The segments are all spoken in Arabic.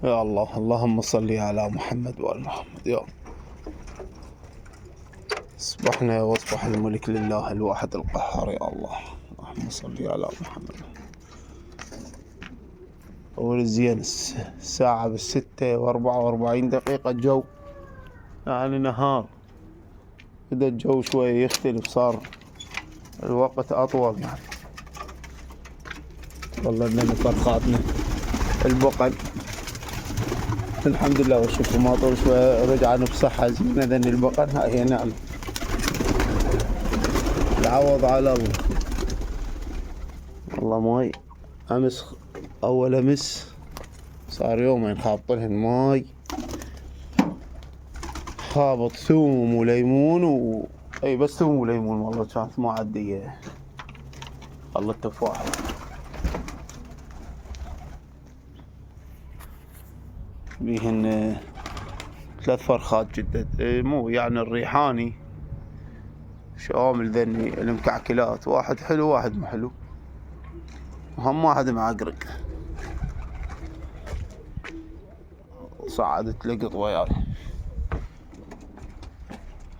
يا الله، اللهم صل على محمد وآل محمد. يا اصبحنا واصبح الملك لله الواحد القهار. يا الله، اللهم صل على محمد. أول زين الساعة ب6:44 الجو يعني نهار. إذا الجو شوي يختلف صار الوقت أطول يعني. والله لنا فرخاتنا البقر الحمد لله والشكر ما طول شوي رجعنا بصحة زينة. ذن البقر هاي نعم، العوض على الله. والله ماي أمس أول أمس صار يومين خابطلهن ماي، خابط ثوم وليمون أي بس ثوم وليمون. والله كانت ما عدي والله التفاح. بيهن 3 فرخات جدد، مو يعني الريحاني شوامل ذني المكعكلات، واحد حلو واحد مو حلو، وهم واحد معقرق. صعدت لقط وياي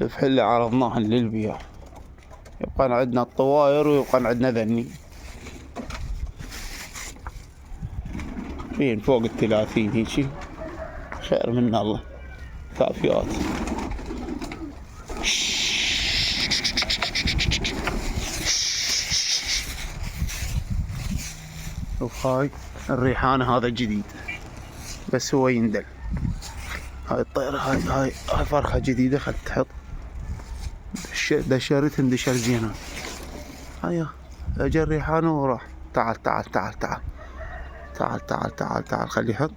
الفحلة عرضناهن للبيع. يبقى عندنا الطواير ويبقى عندنا ذني بين فوق 30 هيجي، خير من الله كافيات. وهاي الريحانة هذا جديد بس هو يندل. هاي الطيرة هاي فرخة جديدة خلت تحط دشرت اندشر زينة. هيا اجى الريحانة وراح. تعال تعال تعال تعال تعال تعال تعال تعال خليه يحط.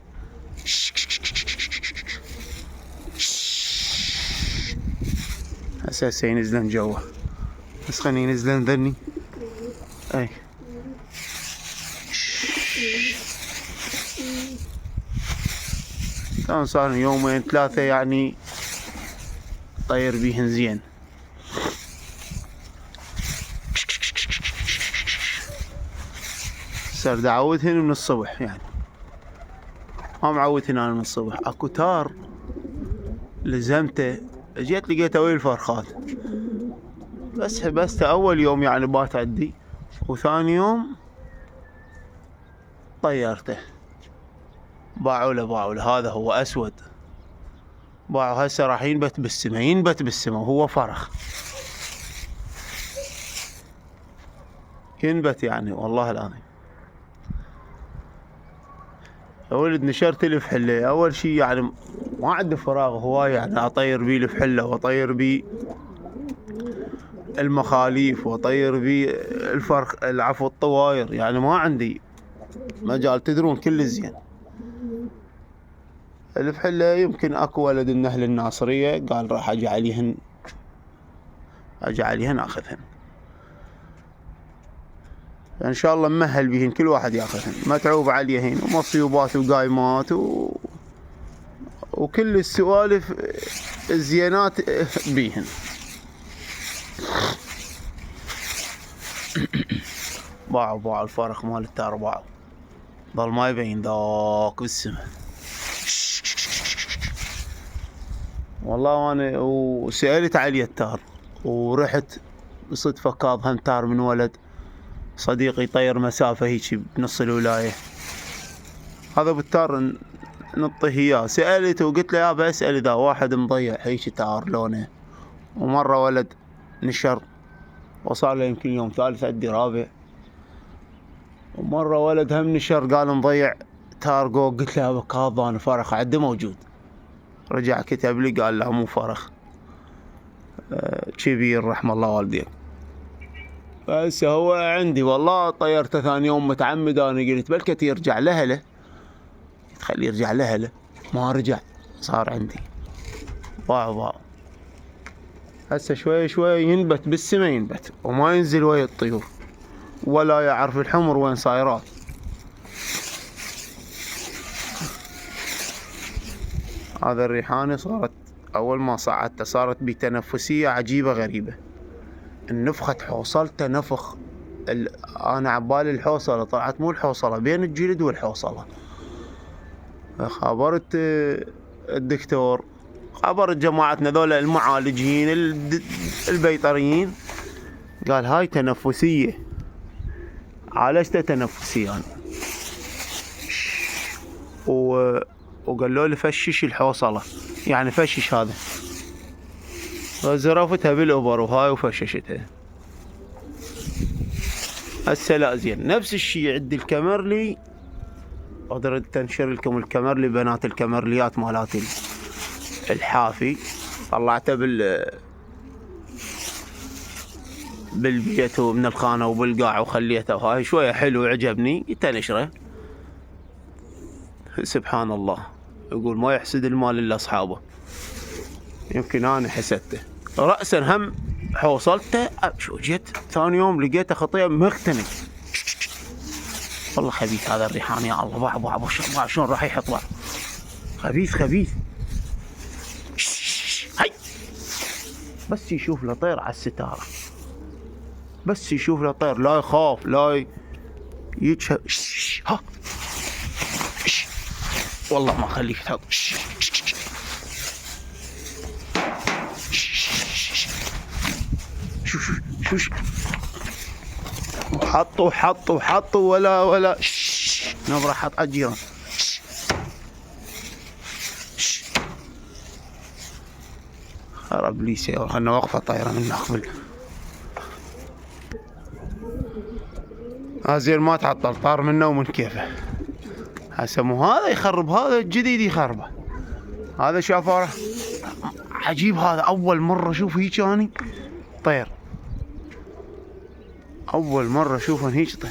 هسه ينزلن جوا، بس خليني ينزلن ذني. اي كان صار يومين 3 يعني طير بيهن زين. صار دعوتهن من الصبح يعني، ما معودهن انا من الصبح. اكو تار لزمته، جيت لقيته ويا الفرخات، بس حبسته اول يوم يعني بات عندي، وثاني يوم طيرته. باعوا له هذا هو اسود، باعوا هسه راح ينبت بالسما وهو فرخ ينبت يعني والله العظيم. يا ولد نشرت الفحله اول شي يعني ما عندي فراغ هواي يعني اطير بيه الفحله واطير بيه المخاليف واطير بيه الفرخ العفو الطواير، يعني ما عندي مجال. تدرون كل زين الفحله يمكن اكو ولد من اهل الناصريه قال راح اجي عليهن اخذهن ان شاء الله. ممهل بهن كل واحد ياخذهن، متعوب عليهن ومصيوبات وقايمات وكل السوالف الزينات بيهن. باعوا الفرخ مال التار، باعوا ظل ما يبين ذاك بالسما. والله انا وسألت عليه التار، ورحت بصدفة كاظهن تار من ولد صديقي طير مسافة هيك بنص الولاية. هذا بالتار نطيه اياه. سألته وقلت له يابا اسأل اذا واحد مضيع هيك تار لونه. ومرة ولد نشر وصار له يمكن يوم ثالث عندي رابع. ومرة ولد هم نشر قال مضيع تارجو. قلت له يابا كاظان فرخ عندي موجود. رجع كتب لي قال لا مو فرخ، كبير رحم الله والديك. بس هو عندي والله طيرته ثاني يوم متعمد. انا قلت بلكت يرجع لهله، تخليه يرجع لهله، ما رجع صار عندي. باعوا هسه شوي شوي ينبت بالسما ينبت وما ينزل ويا الطيور، ولا يعرف الحمر وين صايرات. هذا الريحانة صارت أول ما صعدته صارت بتنفسية عجيبة غريبة. النفخة حوصلته نفخ أنا عبالي الحوصلة، طلعت مو الحوصلة، بين الجلد والحوصلة. خابرت الدكتور، خابرت جماعتنا ذولا المعالجين البيطريين، قال هاي تنفسية، عالجته تنفسيا يعني. وقالوا لي فشش الحوصلة، يعني فشش هذا، زرفتها بالأوبر وهاي وفششتها. هسه لا زين. نفس الشيء عند الكمرلي، اقدر تنشر لكم الكمرلي، بنات الكمرليات مالات الحافي، طلعته بالبيت ومن الخانة وبالقاع وخليته، وهاي شوية حلو عجبني، قلت انشره. سبحان الله، يقول ما يحسد المال الا اصحابه، يمكن انا حسدته رأسا هم حوصلته. شو جيت ثاني يوم لقيته خطيه مختنق، والله خبيث هذا الريحان يا الله، باع شلون راح يحط باع، خبيث. هاي بس يشوف له طير على الستارة، بس يشوف له طير لا يخاف لا يتشهد. ها والله ما خليك تحط. شو حطوا ولا نبرة حط أجيران. خرب لي سيارة، أنا واقفة طايرة من أقبل. زين ما تعطل، طار منه ومن كيفه. هسه مو هذا يخرب، هذا الجديد يخربه، هذا شافاره عجيب. هذا أول مرة أشوف هيك أني طير، أول مرة أشوفه هيك طير.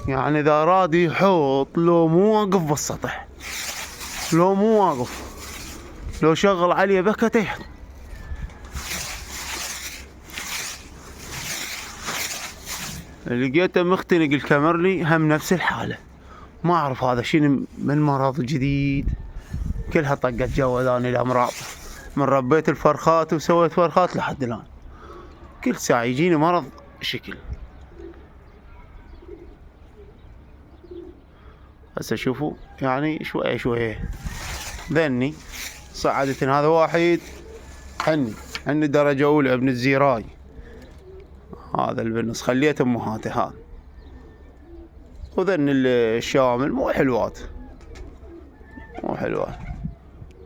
يعني إذا أراد يحط لو مو واقف بالسطح، لو مو واقف، لو شغل عليه بكته يحط. لقيته مختنق الكمرلي هم نفس الحالة، ما أعرف هذا شنو من مرض جديد، كلها طقت جو ذاني الأمراض. من ربيت الفرخات وسويت فرخات لحد الآن كل ساعة يجيني مرض شكل. هسه شوفوا يعني شوية ذني صعدت. هذا واحد حني درجة أولى ابن الزيراي، هذا البنص خليته أمهاته هذا. وذن الشوامل مو حلوات.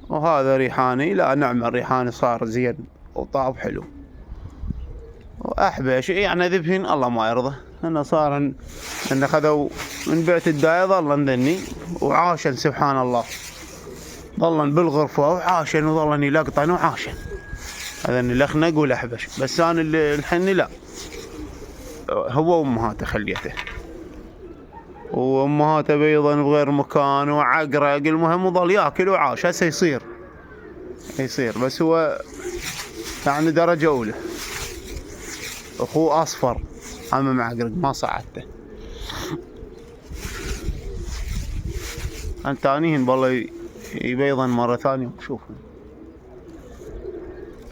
وهذا ريحاني، لا نعم الريحاني صار زين وطاب حلو. وأحبش يعني ذبهن الله ما يرضى، أنا صار إن خذوا من بيت الداية ظلن ذني وعاشن سبحان الله، ظلن بالغرفة وعاشن وظلن يلقطن وعاشن. هذا الأخنق والأحبش، بس أنا الحني لا، هو وأمهاته خليته، وأمهاته بيضا بغير مكان وعقرق، المهم وظل ياكل وعاش. هسه يصير بس هو يعني درجة أولى. أخوه أصفر أما معقرق ما صعدته. التانيهن بالله يبيضن مرة ثانية. شوفوا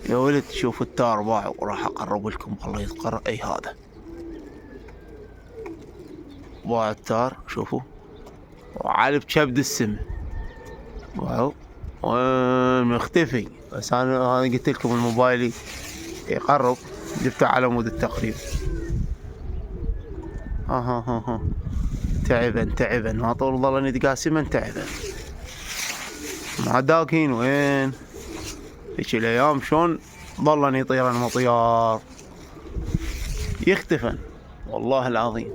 يا ولد، شوف التار باع، وراح أقرب لكم بالله يتقرأ. أي هذا باع التار، شوفوا وعالب كبد السم، واو مختفي. بس أنا قلت لكم الموبايلي يقرب، جبته على مود التقريب. تعبا ما طول ظلني تقاسما تعبا. مع داكين وين هيك الايام شلون ظلن يطيرن مطيار يختفن والله العظيم.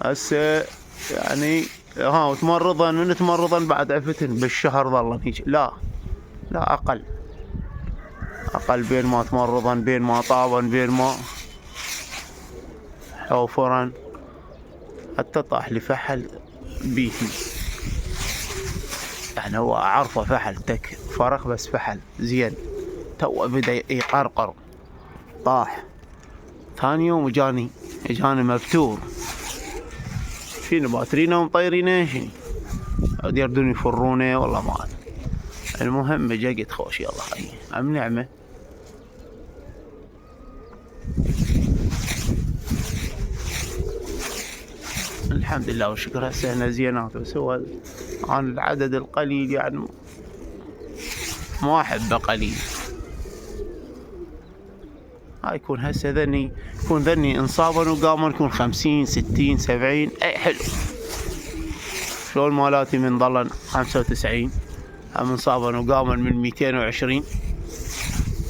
هسه يعني وتمرضن من تمرضن بعد عفتن بالشهر ظلن هيك. لا اقل بين ما تمرضن، بين ما طابن، بين ما حوفرن، حتى طاح لي فحل بيتي. يعني هو اعرفه فحل تك فرخ، بس فحل زين تو بدا يقرقر، طاح. ثاني يوم اجاني مبتور، شنو باترينا ومطيرينه شنو يردون يفرونه والله ما أدري. المهم جا قلت خوش يلا خلي عم نعمه. الحمد الحمد لله والشكر. هسه هنا زينات، بس هو عن العدد القليل يعني ما أحبه قليل. هاي يكون هسه ذني انصابا وقاموا يكون 50 60 70. اي حلو. شلون مالاتي من ظلن 95 هم انصابا وقاموا من 220.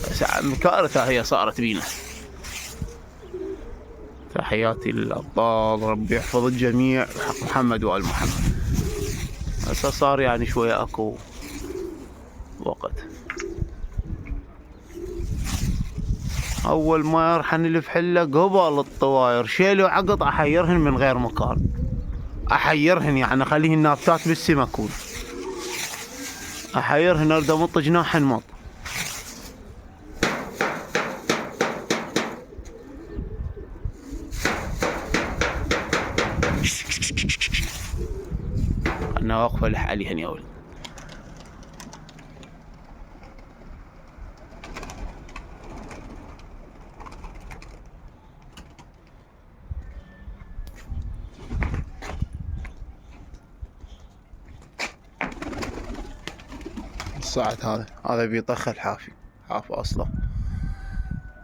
بس كارثة هي صارت بينا. تحياتي للأبطال، ربي يحفظ الجميع بحق محمد وآل محمد. هسه صار يعني شوية اكو وقت. اول ما راح نلف حله قبل الطواير شيلوا عقط احيرهن من غير مكان. احيرهن يعني اخليهن نابتات بالسما كون. احيرهن اريد امط جناحهن مط. انا واقفه لح عليهن يا ولد. الصعد هذا بيطخ الحافي. حاف اصلا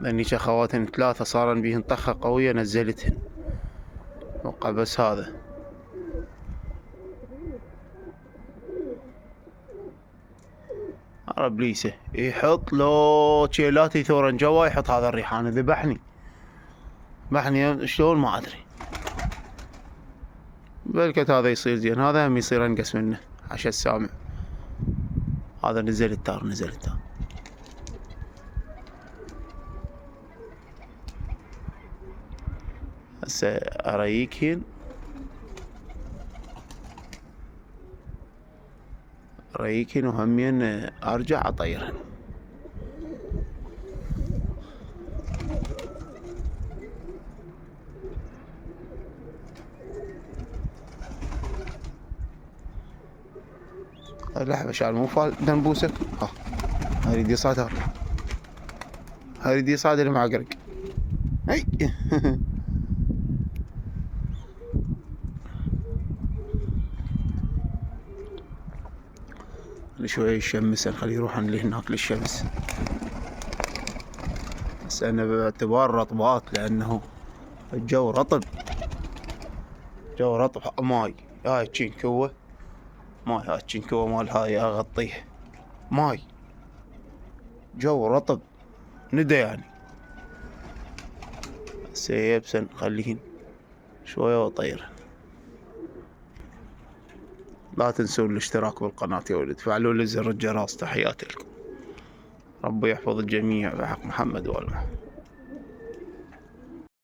لاني اخواتهن 3 صارن بيهن طخه قويه نزلتهن. وقع بس هذا ابليسه يحط لو تشيلاتي ثورا جوا يحط هذا الريحان. ذبحني شلون ما ادري. بلكت هذا يصير زين، هذا هم يصير انقص منه عشان السامع. هذا نزل التار. هسه اريكهن وهمين ارجع اطيرهن. لحظة شال مو فال دنبوسك. ها اريد يصعد. اللي معقرق. هي شوي الشمس نخليه يروحن لهناك للشمس. بس انا باعتبار رطبات لانه الجو رطب. ماي هاي تشينكوه. مال هاي اغطيه ماي. جو رطب ندى يعني. سيبسن خليهن شوية وطير. لا تنسون الاشتراك بالقناة يا ولد. فعلوا لي زر الجرس. تحياتي لكم. ربي يحفظ الجميع بحق محمد وآل محمد.